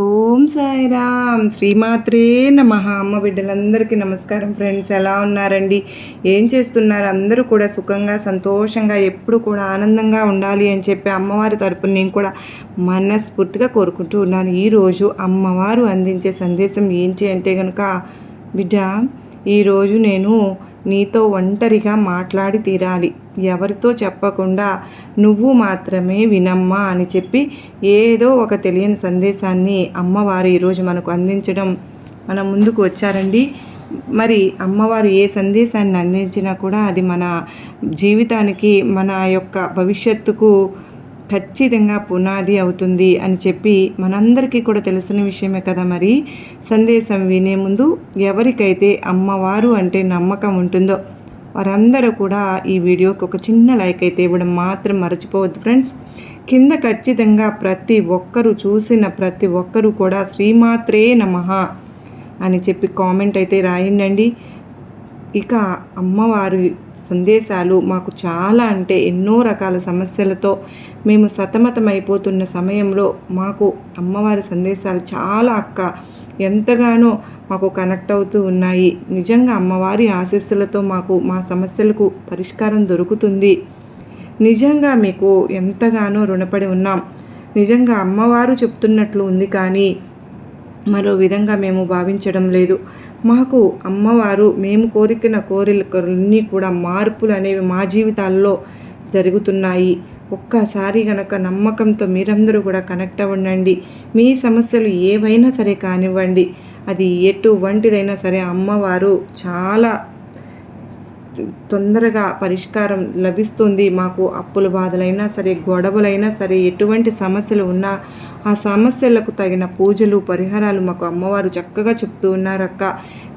ఓం సాయిరామ్ శ్రీమాత్రే నమః. అమ్మ బిడ్డలందరికీ నమస్కారం ఫ్రెండ్స్. ఎలా ఉన్నారండి? ఏం చేస్తున్నారు? అందరూ కూడా సుఖంగా సంతోషంగా ఎప్పుడు కూడా ఆనందంగా ఉండాలి అని చెప్పి అమ్మవారి తరపున నేను కూడా మనస్ఫూర్తిగా కోరుకుంటూ ఉన్నాను. ఈరోజు అమ్మవారు అందించే సందేశం ఏంటి అంటే కనుక, బిడ్డ, ఈరోజు నేను నీతో ఒంటరిగా మాట్లాడి తీరాలి, ఎవరితో చెప్పకుండా నువ్వు మాత్రమే వినమ్మా అని చెప్పి ఏదో ఒక తెలియని సందేశాన్ని అమ్మవారు ఈరోజు మనకు అందించడం మన ముందుకు వచ్చారండి. మరి అమ్మవారు ఏ సందేశాన్ని అందించినా కూడా అది మన జీవితానికి, మన యొక్క భవిష్యత్తుకు ఖచ్చితంగా పునాది అవుతుంది అని చెప్పి మనందరికీ కూడా తెలిసిన విషయమే కదా. మరి సందేశం వినే ముందు ఎవరికైతే అమ్మవారు అంటే నమ్మకం ఉంటుందో వారందరూ కూడా ఈ వీడియోకి ఒక చిన్న లైక్ అయితే ఇవ్వడం మాత్రం మర్చిపోవద్దు ఫ్రెండ్స్. కింద ఖచ్చితంగా ప్రతి ఒక్కరూ చూసిన ప్రతి ఒక్కరూ కూడా శ్రీమాత్రే నమః అని చెప్పి కామెంట్ అయితే రాయండి. ఇక అమ్మవారి సందేశాలు మాకు చాలా అంటే ఎన్నో రకాల సమస్యలతో మేము సతమతమైపోతున్న సమయంలో మాకు అమ్మవారి సందేశాలు చాలా ఎంతగానో మాకు కనెక్ట్ అవుతూ ఉన్నాయి. నిజంగా అమ్మవారి ఆశీస్సులతో మాకు మా సమస్యలకు పరిష్కారం దొరుకుతుంది. నిజంగా మీకు ఎంతగానో రుణపడి ఉన్నాం. నిజంగా అమ్మవారు చెప్తున్నట్లు ఉంది, కానీ మరో విధంగా మేము భావించడం లేదు. మాకు అమ్మవారు మేము కోరికలన్నీ కూడా మార్పులు అనేవి మా జీవితాల్లో జరుగుతున్నాయి. ఒక్కసారి గనక నమ్మకంతో మీరందరూ కూడా కనెక్ట్ అవ్వండి. మీ సమస్యలు ఏవైనా సరే కానివ్వండి, అది ఎటువంటిదైనా సరే అమ్మవారు చాలా తొందరగా పరిష్కారం లభిస్తుంది. మాకు అప్పుల బాధలైనా సరే, గొడవలైనా సరే, ఎటువంటి సమస్యలు ఉన్నా ఆ సమస్యలకు తగిన పూజలు పరిహారాలు మాకు అమ్మవారు చక్కగా చెప్తూ ఉన్నారక్క.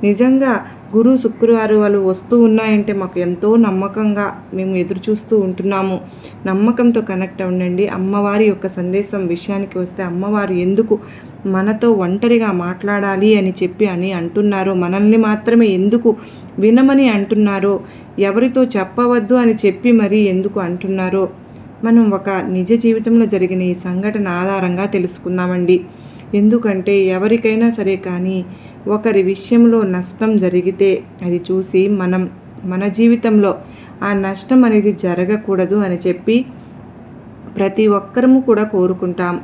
నిజంగా గురు శుక్రవారాలు వస్తూ ఉన్నాయంటే మాకు ఎంతో నమ్మకంగా మేము ఎదురు చూస్తూ ఉంటున్నాము. నమ్మకంతో కనెక్ట్ అవ్వండి. అమ్మవారి యొక్క సందేశం విషయానికి వస్తే, అమ్మవారు ఎందుకు మనతో ఒంటరిగా మాట్లాడాలి అని చెప్పి అంటున్నారో, మనల్ని మాత్రమే ఎందుకు వినమని అంటున్నారో, ఎవరితో చెప్పవద్దు అని చెప్పి మరీ ఎందుకు అంటున్నారో మనం ఒక నిజ జీవితంలో జరిగిన ఈ సంఘటన ఆధారంగా తెలుసుకుందామండి. ఎందుకంటే ఎవరికైనా సరే కానీ ఒకరి విషయంలో నష్టం జరిగితే అది చూసి మన జీవితంలో ఆ నష్టం అనేది జరగకూడదు అని చెప్పి ప్రతి ఒక్కరము కూడా కోరుకుంటాం.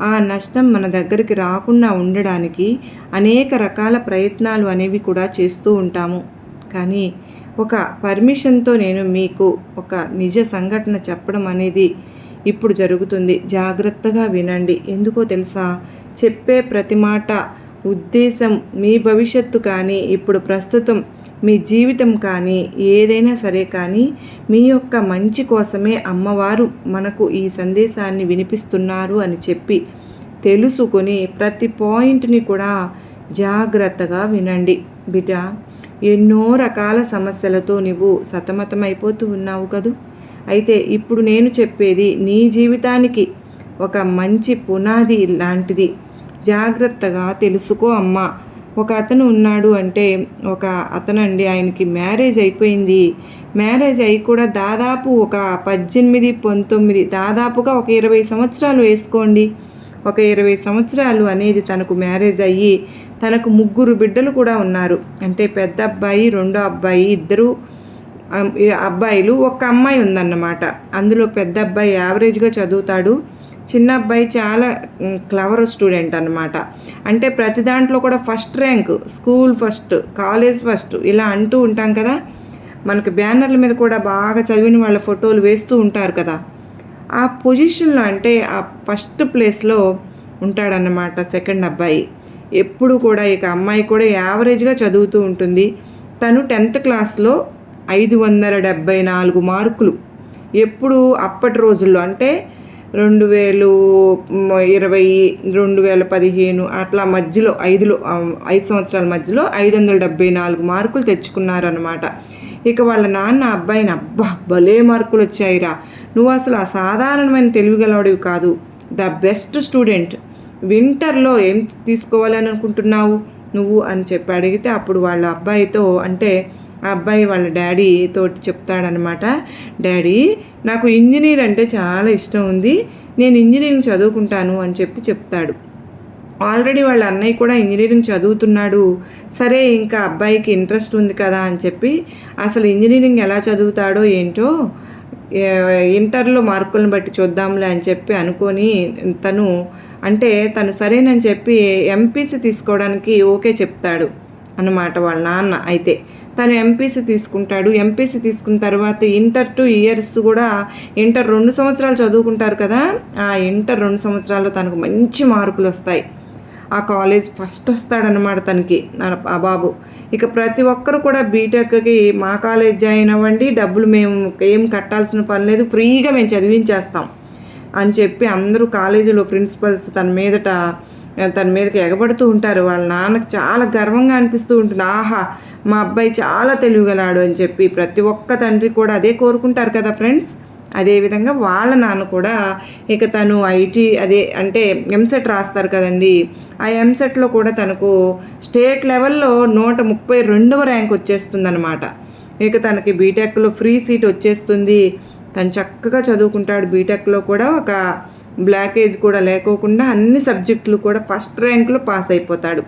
ఆ నష్టం మన దగ్గరికి రాకుండా ఉండడానికి అనేక రకాల ప్రయత్నాలు అనేవి కూడా చేస్తూ ఉంటాము. కానీ ఒక పర్మిషన్తో నేను మీకు ఒక నిజ సంఘటన చెప్పడం అనేది ఇప్పుడు జరుగుతుంది. జాగ్రత్తగా వినండి. ఎందుకో తెలుసా? చెప్పే ప్రతి మాట ఉద్దేశం మీ భవిష్యత్తు కానీ, ఇప్పుడు ప్రస్తుతం మీ జీవితం కానీ, ఏదైనా సరే కానీ మీ యొక్క మంచి కోసమే అమ్మవారు మనకు ఈ సందేశాన్ని వినిపిస్తున్నారు అని చెప్పి తెలుసుకొని ప్రతి పాయింట్ని కూడా జాగ్రత్తగా వినండి. బిడ్డ, ఎన్నో రకాల సమస్యలతో నువ్వు సతమతమైపోతూ ఉన్నావు కదూ. అయితే ఇప్పుడు నేను చెప్పేది నీ జీవితానికి ఒక మంచి పునాది లాంటిది. జాగ్రత్తగా తెలుసుకో అమ్మా. ఒక అతను ఉన్నాడు అంటే, ఒక అతనండి, ఆయనకి మ్యారేజ్ అయిపోయింది. మ్యారేజ్ అయి కూడా దాదాపు ఒక 18, 19, దాదాపుగా ఒక 20 సంవత్సరాలు వేసుకోండి. ఒక 20 సంవత్సరాలు అనేది తనకు మ్యారేజ్ అయ్యి తనకు 3 బిడ్డలు కూడా ఉన్నారు. అంటే పెద్ద అబ్బాయి, రెండో అబ్బాయి, 2 అబ్బాయిలు, ఒక అమ్మాయి ఉందన్నమాట. అందులో పెద్ద అబ్బాయి యావరేజ్గా చదువుతాడు. చిన్న అబ్బాయి చాలా క్లవర్ స్టూడెంట్ అన్నమాట. అంటే ప్రతి దాంట్లో కూడా first rank, school first, college first ఇలా అంటూ ఉంటాం కదా. మనకు బ్యానర్ల మీద కూడా బాగా చదివిన వాళ్ళ ఫోటోలు వేస్తూ ఉంటారు కదా. ఆ పొజిషన్లో అంటే ఆ ఫస్ట్ ప్లేస్లో ఉంటాడన్నమాట సెకండ్ అబ్బాయి. ఎప్పుడు కూడా ఇక అమ్మాయి కూడా యావరేజ్గా చదువుతూ ఉంటుంది. తను 10th క్లాస్లో 574 మార్కులు. ఎప్పుడు అప్పటి రోజుల్లో అంటే 2020, 2015 అట్లా మధ్యలో 5 సంవత్సరాల మధ్యలో 574 మార్కులు తెచ్చుకున్నారన్నమాట. ఇక వాళ్ళ నాన్న అబ్బాయిని, అబ్బా భలే మార్కులు వచ్చాయిరా, నువ్వు అసలు అసాధారణమైన తెలివిగలవాడివి కాదు, ద బెస్ట్ స్టూడెంట్, వింటర్లో ఏం తీసుకోవాలని అనుకుంటున్నావు నువ్వు అని చెప్పి అడిగితే, అప్పుడు వాళ్ళ అబ్బాయితో అంటే ఆ అబ్బాయి వాళ్ళ డాడీ తోటి చెప్తాడనమాట. డాడీ, నాకు ఇంజనీర్ అంటే చాలా ఇష్టం ఉంది, నేను ఇంజనీరింగ్ చదువుకుంటాను అని చెప్తాడు. ఆల్రెడీ వాళ్ళ అన్నయ్య కూడా ఇంజనీరింగ్ చదువుతున్నాడు. సరే ఇంకా అబ్బాయికి ఇంట్రెస్ట్ ఉంది కదా అని చెప్పి అసలు ఇంజనీరింగ్ ఎలా చదువుతాడో ఏంటో ఇంటర్లో మార్కులను బట్టి చూద్దాంలే అని చెప్పి అనుకొని తను సరేనని చెప్పి ఎంపీసీ తీసుకోవడానికి ఓకే చెప్తాడు అన్నమాట వాళ్ళ నాన్న. అయితే తను ఎంపీసీ తీసుకుంటాడు. ఎంపీసీ తీసుకున్న తర్వాత ఇంటర్ 2 ఇయర్స్ కూడా ఇంటర్ 2 సంవత్సరాలు చదువుకుంటారు కదా, ఆ ఇంటర్ 2 సంవత్సరాల్లో తనకు మంచి మార్కులు వస్తాయి. ఆ కాలేజ్ ఫస్ట్ వస్తాడనమాట తనకి ఆ బాబు. ఇక ప్రతి ఒక్కరు కూడా బీటెక్కి మా కాలేజ్ జాయిన్ అవ్వండి, డబ్బులు మేము ఏం కట్టాల్సిన పని లేదు, ఫ్రీగా మేము చదివించేస్తాం అని చెప్పి అందరూ కాలేజీలో ప్రిన్సిపల్స్ తన మీదకి ఎగబడుతూ ఉంటారు. వాళ్ళ నాన్నకు చాలా గర్వంగా అనిపిస్తూ ఉంటుంది. ఆహా, మా అబ్బాయి చాలా తెలివిగలాడు అని చెప్పి ప్రతి ఒక్క తండ్రి కూడా అదే కోరుకుంటారు కదా ఫ్రెండ్స్. అదేవిధంగా వాళ్ళ నాన్న కూడా ఇక తను ఐటీ ఎంసెట్ రాస్తారు కదండి, ఆ ఎంసెట్లో కూడా తనకు స్టేట్ లెవెల్లో 132వ ర్యాంక్ వచ్చేస్తుందన్నమాట. ఇక తనకి బీటెక్లో ఫ్రీ సీట్ వచ్చేస్తుంది. తను చక్కగా చదువుకుంటాడు. బీటెక్లో కూడా ఒక బ్లాకేజ్ కూడా లేకోకుండా అన్ని సబ్జెక్టులు కూడా ఫస్ట్ ర్యాంక్లో పాస్ అయిపోతాడు.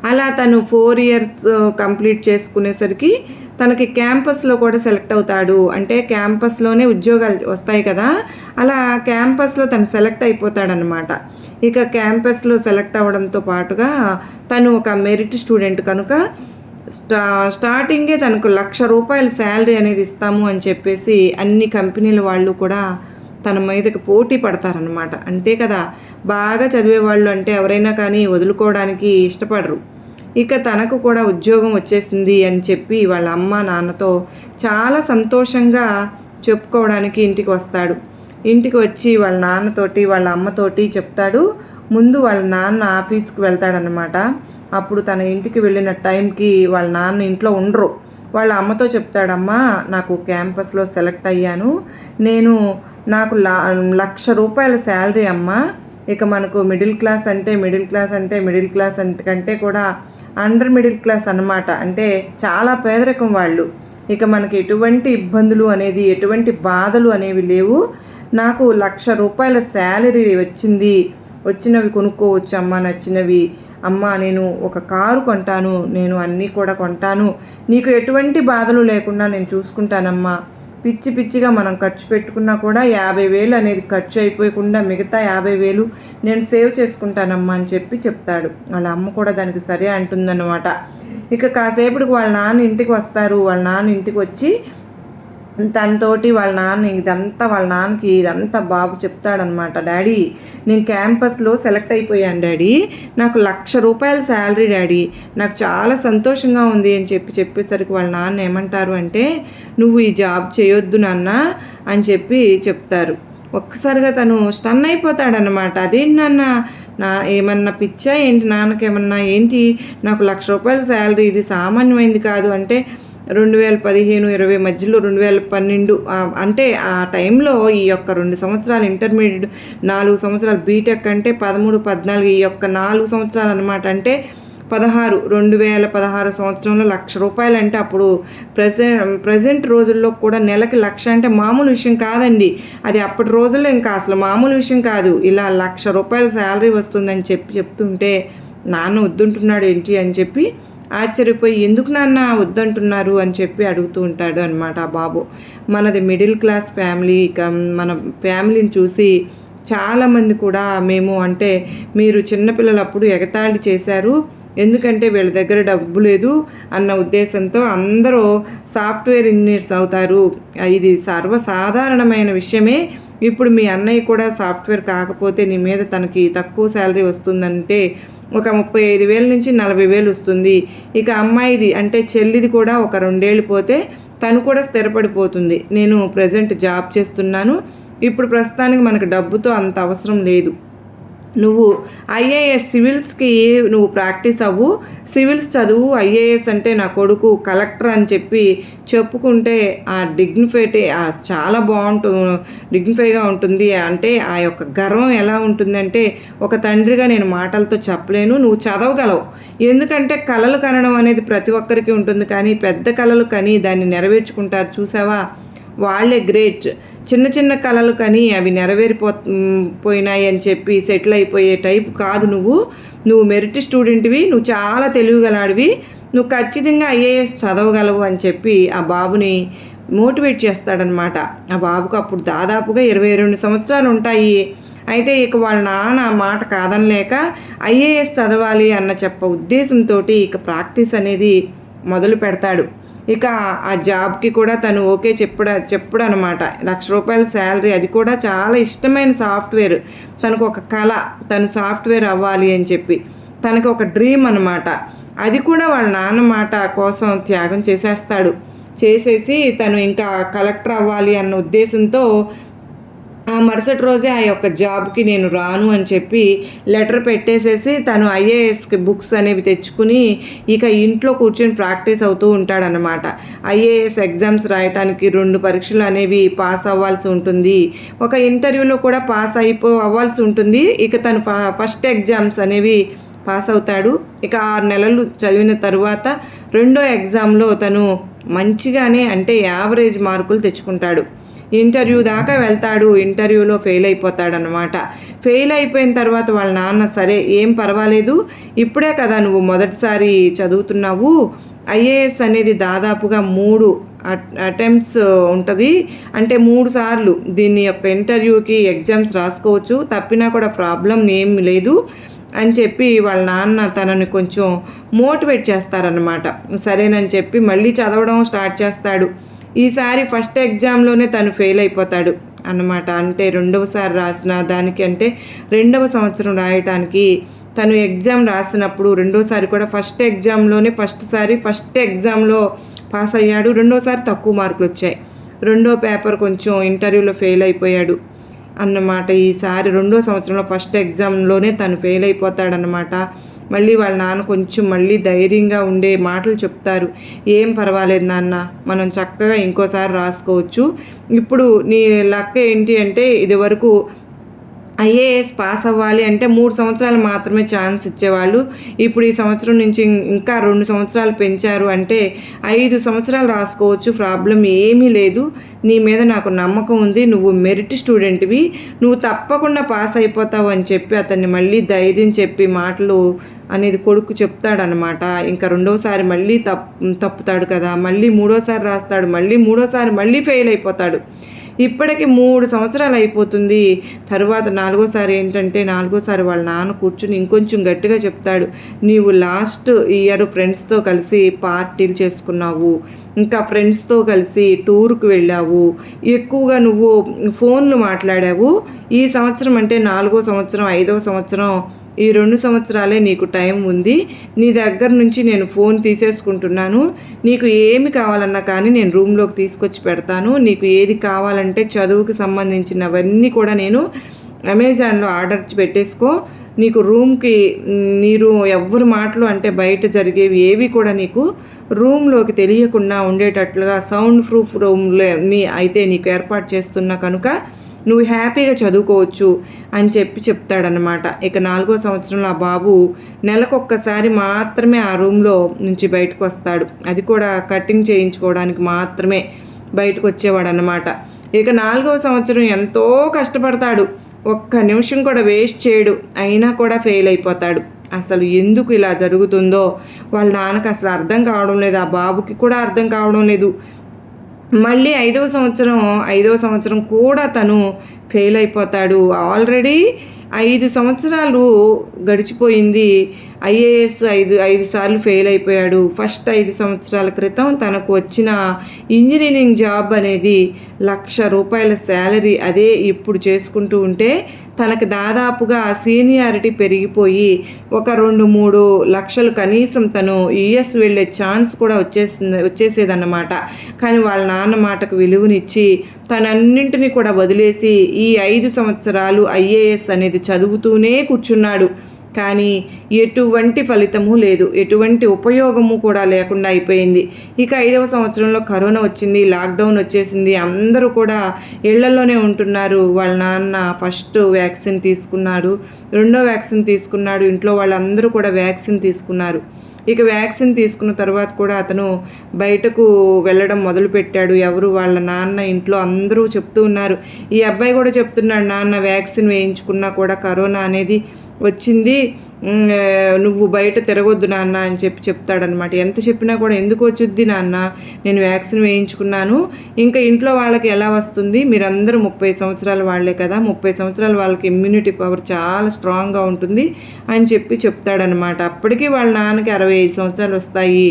అలా తను 4 ఇయర్స్ కంప్లీట్ చేసుకునేసరికి తనకి క్యాంపస్లో కూడా సెలెక్ట్ అవుతాడు. అంటే క్యాంపస్లోనే ఉద్యోగాలు వస్తాయి కదా, అలా క్యాంపస్లో తను సెలెక్ట్ అయిపోతాడనమాట. ఇక క్యాంపస్లో సెలెక్ట్ అవ్వడంతో పాటుగా తను ఒక మెరిట్ స్టూడెంట్ కనుక స్టార్టింగే తనకు ₹1,00,000 శాలరీ అనేది ఇస్తాము అని చెప్పేసి అన్ని కంపెనీల వాళ్ళు కూడా తన మీదకి పోటీ పడతారనమాట. అంతే కదా, బాగా చదివేవాళ్ళు అంటే ఎవరైనా కానీ వదులుకోవడానికి ఇష్టపడరు. ఇక తనకు కూడా ఉద్యోగం వచ్చేసింది అని చెప్పి వాళ్ళ అమ్మ నాన్నతో చాలా సంతోషంగా చెప్పుకోవడానికి ఇంటికి వస్తాడు. ఇంటికి వచ్చి వాళ్ళ నాన్నతోటి వాళ్ళ అమ్మతోటి చెప్తాడు. ముందు వాళ్ళ నాన్న ఆఫీస్కి వెళ్తాడనమాట. అప్పుడు తన ఇంటికి వెళ్ళిన టైంకి వాళ్ళ నాన్న ఇంట్లో ఉండరు. వాళ్ళ అమ్మతో చెప్తాడమ్మా, నాకు క్యాంపస్లో సెలెక్ట్ అయ్యాను, నాకు ₹1,00,000 శాలరీ అమ్మా. ఇక మనకు మిడిల్ క్లాస్ కంటే కూడా అండర్ మిడిల్ క్లాస్ అన్నమాట. అంటే చాలా పేదరికం వాళ్ళు. ఇక మనకి ఎటువంటి ఇబ్బందులు అనేది, ఎటువంటి బాధలు అనేవి లేవు. నాకు ₹1,00,000 శాలరీ వచ్చినవి కొనుక్కోవచ్చు అమ్మ, నచ్చినవి అమ్మ, నేను ఒక కారు కొంటాను, నేను అన్నీ కూడా కొంటాను, నీకు ఎటువంటి బాధలు లేకుండా నేను చూసుకుంటానమ్మా. పిచ్చిగా మనం ఖర్చు పెట్టుకున్నా కూడా 50,000 అనేది ఖర్చు అయిపోయకుండా మిగతా 50,000 నేను సేవ్ చేసుకుంటానమ్మా అని చెప్తాడు. వాళ్ళ అమ్మ కూడా దానికి సరే అంటుందన్నమాట. ఇక కాసేపటికి వాళ్ళ నాన్న ఇంటికి వస్తారు. వాళ్ళ నాన్న ఇంటికి వచ్చి తనతోటి వాళ్ళ నాన్నకి ఇదంతా బాబు చెప్తాడనమాట. డాడీ, నేను క్యాంపస్లో సెలెక్ట్ అయిపోయాను డాడీ, నాకు ₹1,00,000 శాలరీ డాడీ, నాకు చాలా సంతోషంగా ఉంది అని చెప్పేసరికి వాళ్ళ నాన్న ఏమంటారు అంటే, నువ్వు ఈ జాబ్ చేయొద్దు నాన్న అని చెప్తారు. ఒక్కసారిగా తను స్టన్ అయిపోతాడనమాట. అదేంటి నాన్న, ఏమన్నా పిచ్చా ఏంటి, నాన్నకేమన్నా ఏంటి, నాకు ₹1,00,000 శాలరీ, ఇది సామాన్యమైంది కాదు అంటే 2015-20 మధ్యలో 2012 అంటే ఆ టైంలో ఈ యొక్క 2 సంవత్సరాలు ఇంటర్మీడియట్, 4 సంవత్సరాలు బీటెక్ అంటే 13-14, ఈ యొక్క 4 సంవత్సరాలు అనమాట. అంటే 2016 సంవత్సరంలో ₹1,00,000 అంటే అప్పుడు ప్రజెంట్ రోజుల్లో కూడా నెలకి 1,00,000 అంటే మామూలు విషయం కాదండి. అది అప్పటి రోజుల్లో ఇంకా అసలు మామూలు విషయం కాదు. ఇలా ₹1,00,000 శాలరీ వస్తుందని చెప్తుంటే నాన్న వద్దుంటున్నాడు ఏంటి అని చెప్పి ఆశ్చర్యపోయి, ఎందుకు నాన్న వద్దంటున్నారు అని చెప్పి అడుగుతూ ఉంటాడు అనమాట ఆ బాబు. మనది మిడిల్ క్లాస్ ఫ్యామిలీ. ఇక మన ఫ్యామిలీని చూసి చాలామంది కూడా మీరు చిన్నపిల్లలప్పుడు ఎగతాళి చేశారు, ఎందుకంటే వీళ్ళ దగ్గర డబ్బు లేదు అన్న ఉద్దేశంతో అందరూ సాఫ్ట్వేర్ ఇంజనీర్స్ అవుతారు, ఇది సర్వసాధారణమైన విషయమే. ఇప్పుడు మీ అన్నయ్య కూడా సాఫ్ట్వేర్ కాకపోతే నీ మీద తనకి తక్కువ శాలరీ వస్తుందంటే ఒక 35,000 నుంచి 40,000 వస్తుంది. ఇక అమ్మాయిది అంటే చెల్లిది కూడా ఒక 2 ఏళ్ళు పోతే తను కూడా స్థిరపడిపోతుంది. నేను ప్రజెంట్ జాబ్ చేస్తున్నాను, ఇప్పుడు ప్రస్తుతానికి మనకు డబ్బుతో అంత అవసరం లేదు. నువ్వు ఐఏఎస్ సివిల్స్కి నువ్వు ప్రాక్టీస్ అవ్వు, సివిల్స్ చదువు, ఐఏఎస్ అంటే నా కొడుకు కలెక్టర్ అని చెప్పుకుంటే ఆ చాలా డిగ్నిఫైగా ఉంటుంది. అంటే ఆ యొక్క గర్వం ఎలా ఉంటుందంటే ఒక తండ్రిగా నేను మాటలతో చెప్పలేను. నువ్వు చదవగలవు, ఎందుకంటే కలలు కనడం అనేది ప్రతి ఒక్కరికి ఉంటుంది, కానీ పెద్ద కలలు కని దాన్ని నెరవేర్చుకుంటారు చూసావా, వాళ్ళే గ్రేట్. చిన్న చిన్న కలలు కానీ అవి పోయినాయి అని చెప్పి సెటిల్ అయిపోయే టైప్ కాదు నువ్వు మెరిట్ స్టూడెంట్వి, నువ్వు చాలా తెలివిగలాడివి, నువ్వు ఖచ్చితంగా ఐఏఎస్ చదవగలవు అని చెప్పి ఆ బాబుని మోటివేట్ చేస్తాడనమాట. ఆ బాబుకు అప్పుడు దాదాపుగా 22 సంవత్సరాలు ఉంటాయి. అయితే ఇక వాళ్ళ నాన్న మాట కాదనలేక ఐఏఎస్ చదవాలి అన్న ఉద్దేశంతో ఇక ప్రాక్టీస్ అనేది మొదలు పెడతాడు. ఇక ఆ జాబ్కి కూడా తను ఓకే చెప్పుడు అనమాట. ₹1,00,000 శాలరీ, అది కూడా చాలా ఇష్టమైన సాఫ్ట్వేర్. తనకు ఒక కళ, తను సాఫ్ట్వేర్ అవ్వాలి అని చెప్పి తనకు ఒక డ్రీమ్ అనమాట. అది కూడా వాళ్ళ నాన్న మాట కోసం త్యాగం చేసేసి తను ఇంకా కలెక్టర్ అవ్వాలి అన్న ఉద్దేశంతో ఆ మరుసటి రోజే ఆ యొక్క జాబ్కి నేను రాను అని చెప్పి లెటర్ పెట్టేసేసి తను ఐఏఎస్కి బుక్స్ అనేవి తెచ్చుకుని ఇక ఇంట్లో కూర్చొని ప్రాక్టీస్ అవుతూ ఉంటాడనమాట. ఐఏఎస్ ఎగ్జామ్స్ రాయటానికి 2 పరీక్షలు అనేవి పాస్ అవ్వాల్సి ఉంటుంది. ఒక ఇంటర్వ్యూలో కూడా పాస్ అవ్వాల్సి ఉంటుంది. ఇక తను ఫస్ట్ ఎగ్జామ్స్ అనేవి పాస్ అవుతాడు. ఇక 6 నెలలు చదివిన తరువాత రెండో ఎగ్జామ్లో తను మంచిగానే, అంటే యావరేజ్ మార్కులు తెచ్చుకుంటాడు. ఇంటర్వ్యూ దాకా వెళ్తాడు. ఇంటర్వ్యూలో ఫెయిల్ అయిపోతాడనమాట. ఫెయిల్ అయిపోయిన తర్వాత వాళ్ళ నాన్న, సరే ఏం పర్వాలేదు, ఇప్పుడే కదా నువ్వు మొదటిసారి చదువుతున్నావు, ఐఏఎస్ అనేది దాదాపుగా 3 అటెంప్ట్స్ ఉంటుంది, అంటే 3 సార్లు దీని యొక్క ఇంటర్వ్యూకి ఎగ్జామ్స్ రాసుకోవచ్చు, తప్పినా కూడా ప్రాబ్లం ఏం లేదు అని చెప్పి వాళ్ళ నాన్న తనని కొంచెం మోటివేట్ చేస్తారనమాట. సరేనని చెప్పి మళ్ళీ చదవడం స్టార్ట్ చేస్తాడు. ఈసారి ఫస్ట్ ఎగ్జామ్లోనే తను ఫెయిల్ అయిపోతాడు అన్నమాట. అంటే రెండవసారి రాసిన దానికి, అంటే 2వ సంవత్సరం రాయటానికి తను ఎగ్జామ్ రాసినప్పుడు రెండోసారి కూడా ఫస్ట్ ఎగ్జామ్లో పాస్ అయ్యాడు. రెండోసారి తక్కువ మార్కులు వచ్చాయి. రెండో పేపర్ కొంచెం ఇంటర్వ్యూలో ఫెయిల్ అయిపోయాడు అన్నమాట. ఈసారి 2వ సంవత్సరంలో ఫస్ట్ ఎగ్జామ్లోనే తను ఫెయిల్ అయిపోతాడనమాట. మళ్ళీ వాళ్ళ నాన్న కొంచెం మళ్ళీ ధైర్యంగా ఉండే మాటలు చెప్తారు. ఏం పర్వాలేదు నాన్న, మనం చక్కగా ఇంకోసారి రాసుకోవచ్చు. ఇప్పుడు నీ లక్ ఏంటి అంటే, ఇదివరకు ఐఏఎస్ పాస్ అవ్వాలి అంటే 3 సంవత్సరాలు మాత్రమే ఛాన్స్ ఇచ్చేవాళ్ళు. ఇప్పుడు ఈ సంవత్సరం నుంచి ఇంకా 2 సంవత్సరాలు పెంచారు, అంటే 5 సంవత్సరాలు రాసుకోవచ్చు, ప్రాబ్లం ఏమీ లేదు. నీ మీద నాకు నమ్మకం ఉంది, నువ్వు మెరిట్ స్టూడెంట్వి, నువ్వు తప్పకుండా పాస్ అయిపోతావు అని చెప్పి అతన్ని మళ్ళీ ధైర్యం చెప్పి మాటలు అనేది కొడుకు చెప్తాడనమాట. ఇంకా రెండోసారి మళ్ళీ తప్పుతాడు కదా, మళ్ళీ 3వసారి రాస్తాడు, మళ్ళీ ఫెయిల్ అయిపోతాడు. ఇప్పటికి 3 సంవత్సరాలు అయిపోతుంది. తరువాత 4వసారి ఏంటంటే, 4వసారి వాళ్ళ నాన్న కూర్చుని ఇంకొంచెం గట్టిగా చెప్తాడు. నీవు లాస్ట్ ఇయర్ ఫ్రెండ్స్తో కలిసి పార్టీలు చేసుకున్నావు, ఇంకా ఫ్రెండ్స్తో కలిసి టూర్కి వెళ్ళావు, ఎక్కువగా నువ్వు ఫోన్లు మాట్లాడావు. ఈ సంవత్సరం అంటే 4వ సంవత్సరం, 5వ సంవత్సరం, ఈ 2 సంవత్సరాలే నీకు టైం ఉంది. నీ దగ్గర నుంచి నేను ఫోన్ తీసేసుకుంటున్నాను. నీకు ఏమి కావాలన్నా కానీ నేను రూమ్లోకి తీసుకొచ్చి పెడతాను. నీకు ఏది కావాలంటే చదువుకి సంబంధించినవన్నీ కూడా నేను అమెజాన్లో ఆర్డర్ పెట్టేసుకో. నీకు రూమ్కి మీరు ఎవ్వరి మాటలు, అంటే బయట జరిగేవి ఏవి కూడా నీకు రూమ్లోకి తెలియకుండా ఉండేటట్లుగా సౌండ్ ప్రూఫ్ రూమ్లో అయితే నీకు ఏర్పాటు చేస్తున్నా కనుక నువ్వు హ్యాపీగా చదువుకోవచ్చు అని చెప్తాడనమాట. ఇక 4వ సంవత్సరంలో ఆ బాబు నెలకొక్కసారి మాత్రమే ఆ రూమ్లో నుంచి బయటకు వస్తాడు. అది కూడా కటింగ్ చేయించుకోవడానికి మాత్రమే బయటకు వచ్చేవాడు అనమాట. ఇక 4వ సంవత్సరం ఎంతో కష్టపడతాడు, ఒక్క నిమిషం కూడా వేస్ట్ చేయడు, అయినా కూడా ఫెయిల్ అయిపోతాడు. అసలు ఎందుకు ఇలా జరుగుతుందో వాళ్ళ నాన్నకు అసలు అర్థం కావడం లేదు, ఆ బాబుకి కూడా అర్థం కావడం లేదు. మళ్ళీ 5వ సంవత్సరం కూడా తను ఫెయిల్ అయిపోతాడు. ఆల్రెడీ 5 సంవత్సరాలు గడిచిపోయింది. ఐఏఎస్ 5 సార్లు ఫెయిల్ అయిపోయాడు. ఫస్ట్ 5 సంవత్సరాల క్రితం తనకు వచ్చిన ఇంజనీరింగ్ జాబ్ అనేది ₹1,00,000 శాలరీ, అదే ఇప్పుడు చేసుకుంటూ ఉంటే తనకు దాదాపుగా సీనియారిటీ పెరిగిపోయి ఒక 2-3 లక్షలు కనీసం తను యుఎస్ వెళ్ళే ఛాన్స్ కూడా వచ్చేసేదన్నమాట. కానీ వాళ్ళ నాన్న మాటకు విలువనిచ్చి తనన్నింటినీ కూడా వదిలేసి ఈ 5 సంవత్సరాలు ఐఏఎస్ అనేది చదువుతూనే కూర్చున్నాడు. కానీ ఎటువంటి ఫలితము లేదు, ఎటువంటి ఉపయోగము కూడా లేకుండా అయిపోయింది. ఇక 5వ సంవత్సరంలో కరోనా వచ్చింది, లాక్డౌన్ వచ్చేసింది, అందరూ కూడా ఇళ్లలోనే ఉంటున్నారు. వాళ్ళ నాన్న ఫస్ట్ వ్యాక్సిన్ తీసుకున్నాడు, రెండో వ్యాక్సిన్ తీసుకున్నాడు, ఇంట్లో వాళ్ళందరూ కూడా వ్యాక్సిన్ తీసుకున్నారు. ఇక వ్యాక్సిన్ తీసుకున్న తర్వాత కూడా అతను బయటకు వెళ్ళడం మొదలుపెట్టాడు. ఎవరు వాళ్ళ నాన్న ఇంట్లో అందరూ చెప్తూ ఉన్నారు. ఈ అబ్బాయి కూడా చెప్తున్నాడు, నాన్న వ్యాక్సిన్ వేయించుకున్నా కూడా కరోనా అనేది వచ్చింది, నువ్వు బయట తిరగొద్దు నాన్న అని చెప్తాడనమాట. ఎంత చెప్పినా కూడా ఎందుకు వచ్చుద్ది నాన్న, నేను వ్యాక్సిన్ వేయించుకున్నాను, ఇంకా ఇంట్లో వాళ్ళకి ఎలా వస్తుంది, మీరందరూ 30 సంవత్సరాల వాళ్ళే కదా, 30 సంవత్సరాల వాళ్ళకి ఇమ్యూనిటీ పవర్ చాలా స్ట్రాంగ్గా ఉంటుంది అని చెప్తాడనమాట. అప్పటికీ వాళ్ళ నాన్నకి 65 సంవత్సరాలు వస్తాయి.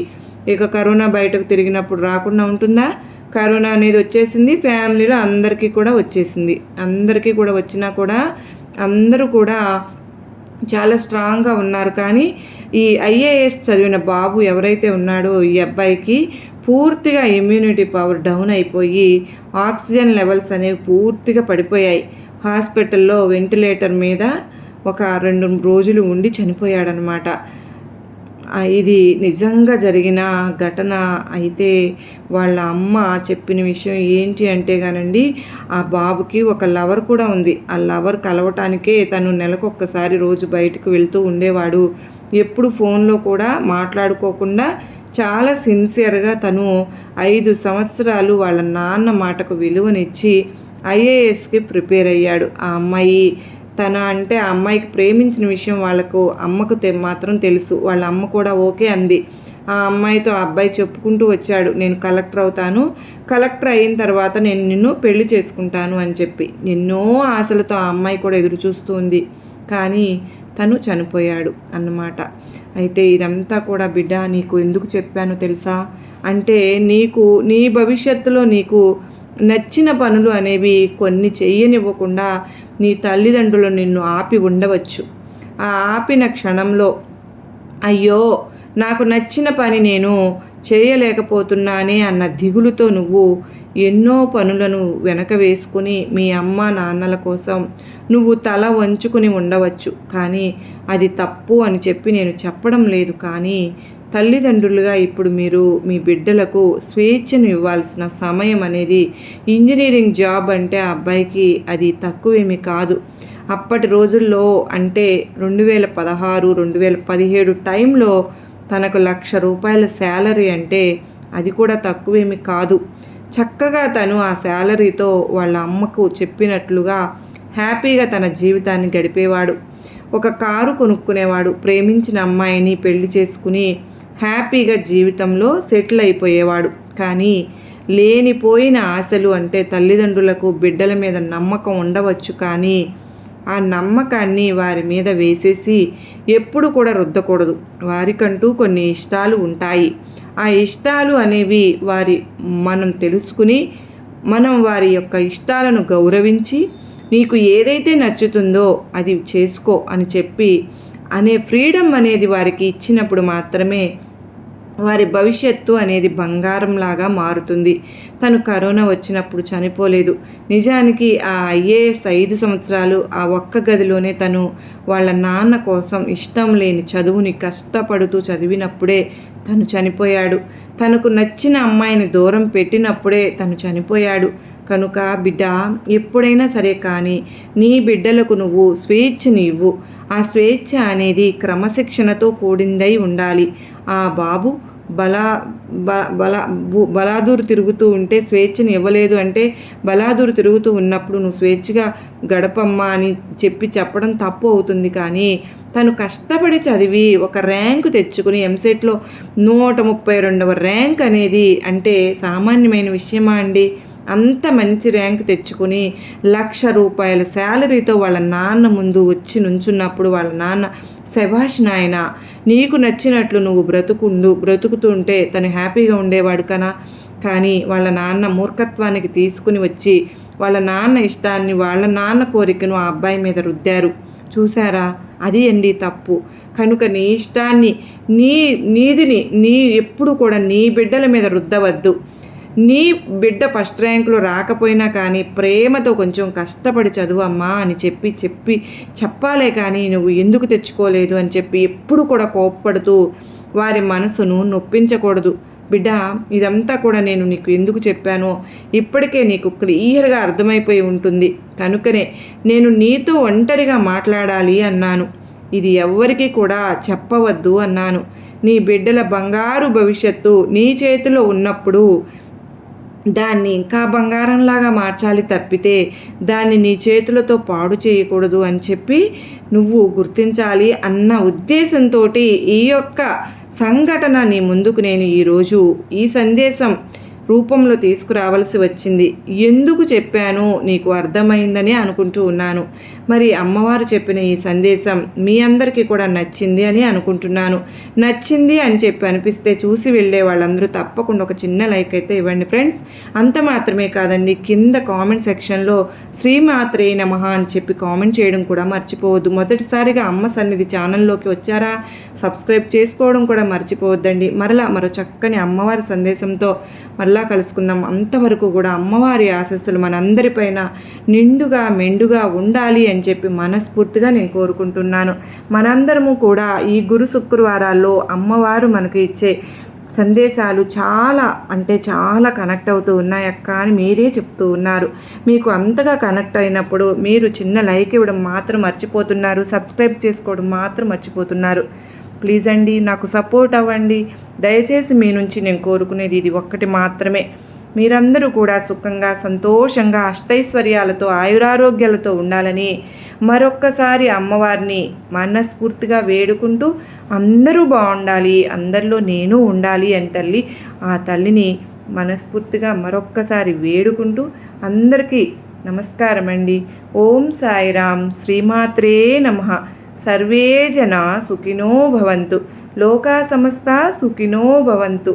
ఇక కరోనా బయటకు తిరిగినప్పుడు రాకుండా ఉంటుందా? కరోనా అనేది వచ్చేసింది, ఫ్యామిలీలో అందరికీ కూడా వచ్చేసింది. అందరికీ కూడా వచ్చినా కూడా అందరూ కూడా చాలా స్ట్రాంగ్గా ఉన్నారు. కానీ ఈ ఐఏఎస్ చదివిన బాబు ఎవరైతే ఉన్నాడో ఈ అబ్బాయికి పూర్తిగా ఇమ్యూనిటీ పవర్ డౌన్ అయిపోయి ఆక్సిజన్ లెవెల్స్ అనేవి పూర్తిగా పడిపోయాయి. హాస్పిటల్లో వెంటిలేటర్ మీద ఒక 2 రోజులు ఉండి చనిపోయాడనమాట. ఇది నిజంగా జరిగిన ఘటన. అయితే వాళ్ళ అమ్మ చెప్పిన విషయం ఏంటి అంటే కానండి, ఆ బాబుకి ఒక లవర్ కూడా ఉంది. ఆ లవర్ కలవటానికే తను నెలకొక్కసారి రోజు బయటకు వెళ్తూ ఉండేవాడు. ఎప్పుడు ఫోన్లో కూడా మాట్లాడుకోకుండా చాలా సిన్సియర్గా తను 5 సంవత్సరాలు వాళ్ళ నాన్న మాటకు విలువనిచ్చి ఐఏఎస్కి ప్రిపేర్ అయ్యాడు. ఆ అమ్మాయి అంటే ఆ అమ్మాయికి ప్రేమించిన విషయం వాళ్ళకు అమ్మకు మాత్రం తెలుసు. వాళ్ళ అమ్మ కూడా ఓకే అంది. ఆ అమ్మాయితో ఆ అబ్బాయి చెప్పుకుంటూ వచ్చాడు, నేను కలెక్టర్ అవుతాను, కలెక్టర్ అయిన తర్వాత నేను నిన్ను పెళ్లి చేసుకుంటాను అని చెప్పి. ఎన్నో ఆశలతో ఆ అమ్మాయి కూడా ఎదురు చూస్తూ ఉంది. కానీ తను చనిపోయాడు అన్నమాట. అయితే ఇదంతా కూడా బిడ్డ నీకు ఎందుకు చెప్పానో తెలుసా అంటే, నీ భవిష్యత్తులో నీకు నచ్చిన పనులు అనేవి కొన్ని చెయ్యనివ్వకుండా నీ తల్లిదండ్రులు నిన్ను ఆపి ఉండవచ్చు. ఆ ఆపిన క్షణంలో అయ్యో నాకు నచ్చిన పని నేను చేయలేకపోతున్నానే అన్న దిగులుతో నువ్వు ఎన్నో పనులను వెనక వేసుకుని మీ అమ్మ నాన్నల కోసం నువ్వు తల వంచుకుని ఉండవచ్చు. కానీ అది తప్పు అని చెప్పి నేను చెప్పడం లేదు. కానీ తల్లిదండ్రులుగా ఇప్పుడు మీరు మీ బిడ్డలకు స్వేచ్ఛను ఇవ్వాల్సిన సమయం అనేది, ఇంజనీరింగ్ జాబ్ అంటే ఆ అబ్బాయికి అది తక్కువేమీ కాదు. అప్పటి రోజుల్లో అంటే 2016, 2017 టైంలో తనకు ₹1,00,000 శాలరీ అంటే అది కూడా తక్కువేమీ కాదు. చక్కగా తను ఆ శాలరీతో వాళ్ళ అమ్మకు చెప్పినట్లుగా హ్యాపీగా తన జీవితాన్ని గడిపేవాడు. ఒక కారు కొనుక్కునేవాడు, ప్రేమించిన అమ్మాయిని పెళ్లి చేసుకుని హ్యాపీగా జీవితంలో సెటిల్ అయిపోయేవాడు. కానీ లేనిపోయిన ఆశలు అంటే తల్లిదండ్రులకు బిడ్డల మీద నమ్మకం ఉండవచ్చు, కానీ ఆ నమ్మకాన్ని వారి మీద వేసేసి ఎప్పుడు కూడా రుద్దకూడదు. వారికంటూ కొన్ని ఇష్టాలు ఉంటాయి. ఆ ఇష్టాలు అనేవి మనం తెలుసుకుని మనం వారి యొక్క ఇష్టాలను గౌరవించి నీకు ఏదైతే నచ్చుతుందో అది చేసుకో అని చెప్పి అనే ఫ్రీడమ్ అనేది వారికి ఇచ్చినప్పుడు మాత్రమే వారి భవిష్యత్తు అనేది బంగారంలాగా మారుతుంది. తను కరోనా వచ్చినప్పుడు చనిపోలేదు. నిజానికి ఆ ఐఏఎస్ 5 సంవత్సరాలు ఆ ఒక్క గదిలోనే తను వాళ్ళ నాన్న కోసం ఇష్టం లేని చదువుని కష్టపడుతూ చదివినప్పుడే తను చనిపోయాడు. తనకు నచ్చిన అమ్మాయిని దూరం పెట్టినప్పుడే తను చనిపోయాడు. కనుక బిడ్డ ఎప్పుడైనా సరే కానీ నీ బిడ్డలకు నువ్వు స్వేచ్ఛని ఇవ్వు. ఆ స్వేచ్ఛ అనేది క్రమశిక్షణతో కూడిందై ఉండాలి. ఆ బాబు బలాదూరు తిరుగుతూ ఉంటే స్వేచ్ఛని ఇవ్వలేదు అంటే, బలాదూరు తిరుగుతూ ఉన్నప్పుడు నువ్వు స్వేచ్ఛగా గడపమ్మా అని చెప్పడం తప్పు అవుతుంది. కానీ తను కష్టపడి చదివి ఒక ర్యాంకు తెచ్చుకుని ఎంసెట్లో 132వ ర్యాంక్ అనేది అంటే సామాన్యమైన విషయమా అండి? అంత మంచి ర్యాంక్ తెచ్చుకుని ₹1,00,000 శాలరీతో వాళ్ళ నాన్న ముందు వచ్చి నుంచున్నప్పుడు వాళ్ళ నాన్న, శభాష్ నాయన, నీకు నచ్చినట్లు నువ్వు బ్రతుకుతుంటే తను హ్యాపీగా ఉండేవాడు కనా. కానీ వాళ్ళ నాన్న మూర్ఖత్వానికి తీసుకుని వచ్చి వాళ్ళ నాన్న ఇష్టాన్ని, వాళ్ళ నాన్న కోరికను ఆ అబ్బాయి మీద రుద్దారు. చూసారా, అది అండి తప్పు. కనుక నీ ఇష్టాన్ని, నీ ఎప్పుడు కూడా నీ బిడ్డల మీద రుద్దవద్దు. నీ బిడ్డ ఫస్ట్ ర్యాంకులో రాకపోయినా కానీ ప్రేమతో కొంచెం కష్టపడి చదువమ్మా అని చెప్పాలే కానీ నువ్వు ఎందుకు తెచ్చుకోలేదు అని చెప్పి ఎప్పుడు కూడా కోప్పడుతూ వారి మనసును నొప్పించకూడదు. బిడ్డ, ఇదంతా కూడా నేను నీకు ఎందుకు చెప్పానో ఇప్పటికే నీకు క్లియర్గా అర్థమైపోయి ఉంటుంది. కనుకనే నేను నీతో ఒంటరిగా మాట్లాడాలి అన్నాను. ఇది ఎవ్వరికీ కూడా చెప్పవద్దు అన్నాను. నీ బిడ్డల బంగారు భవిష్యత్తు నీ చేతిలో ఉన్నప్పుడు దాన్ని ఇంకా బంగారంలాగా మార్చాలి తప్పితే దాన్ని నీ చేతులతో పాడు చేయకూడదు అని చెప్పి నువ్వు గుర్తించాలి అన్న ఉద్దేశంతో ఈ యొక్క సంఘటన నీ ముందుకు నేను ఈరోజు ఈ సందేశం రూపంలో తీసుకురావాల్సి వచ్చింది. ఎందుకు చెప్పానో నీకు అర్థమైందని అనుకుంటూ ఉన్నాను. మరి అమ్మవారు చెప్పిన ఈ సందేశం మీ అందరికీ కూడా నచ్చింది అని అనుకుంటున్నాను. నచ్చింది అని చెప్పి అనిపిస్తే చూసి వెళ్ళే వాళ్ళందరూ తప్పకుండా ఒక చిన్న లైక్ అయితే ఇవ్వండి ఫ్రెండ్స్. అంత మాత్రమే కాదండి, కింద కామెంట్ సెక్షన్లో శ్రీమాత్రే నమః అని చెప్పి కామెంట్ చేయడం కూడా మర్చిపోవద్దు. మొదటిసారిగా అమ్మ సన్నిధి ఛానల్లోకి వచ్చారా, సబ్స్క్రైబ్ చేసుకోవడం కూడా మర్చిపోవద్దండి. మరో చక్కని అమ్మవారి సందేశంతో మరలా కలుసుకుందాం. అంతవరకు కూడా అమ్మవారి ఆశీస్సులు మనందరిపైన నిండుగా మెండుగా ఉండాలి అని చెప్పి మనస్ఫూర్తిగా నేను కోరుకుంటున్నాను. మనందరము కూడా ఈ గురు శుక్రవారాల్లో అమ్మవారు మనకు ఇచ్చే సందేశాలు చాలా అంటే చాలా కనెక్ట్ అవుతూ ఉన్నాయక్క అని మీరే చెప్తూ ఉన్నారు. మీకు అంతగా కనెక్ట్ అయినప్పుడు మీరు చిన్న లైక్ ఇవ్వడం మాత్రం మర్చిపోతున్నారు, సబ్స్క్రైబ్ చేసుకోవడం మాత్రం మర్చిపోతున్నారు. ప్లీజ్ అండి, నాకు సపోర్ట్ అవ్వండి. దయచేసి మీ నుంచి నేను కోరుకునేది ఇది ఒక్కటి మాత్రమే. మీరందరూ కూడా సుఖంగా సంతోషంగా అష్టైశ్వర్యాలతో ఆయురారోగ్యాలతో ఉండాలని మరొక్కసారి అమ్మవారిని మనస్ఫూర్తిగా వేడుకుంటూ అందరూ బాగుండాలి, అందరిలో నేను ఉండాలి అని ఆ తల్లిని మనస్ఫూర్తిగా మరొక్కసారి వేడుకుంటూ అందరికీ నమస్కారం అండి. ఓం సాయిరాం. శ్రీమాత్రే నమః. సర్వే జనా సుఖినో భవంతు. లోకా సమస్త సుఖినో భవంతు.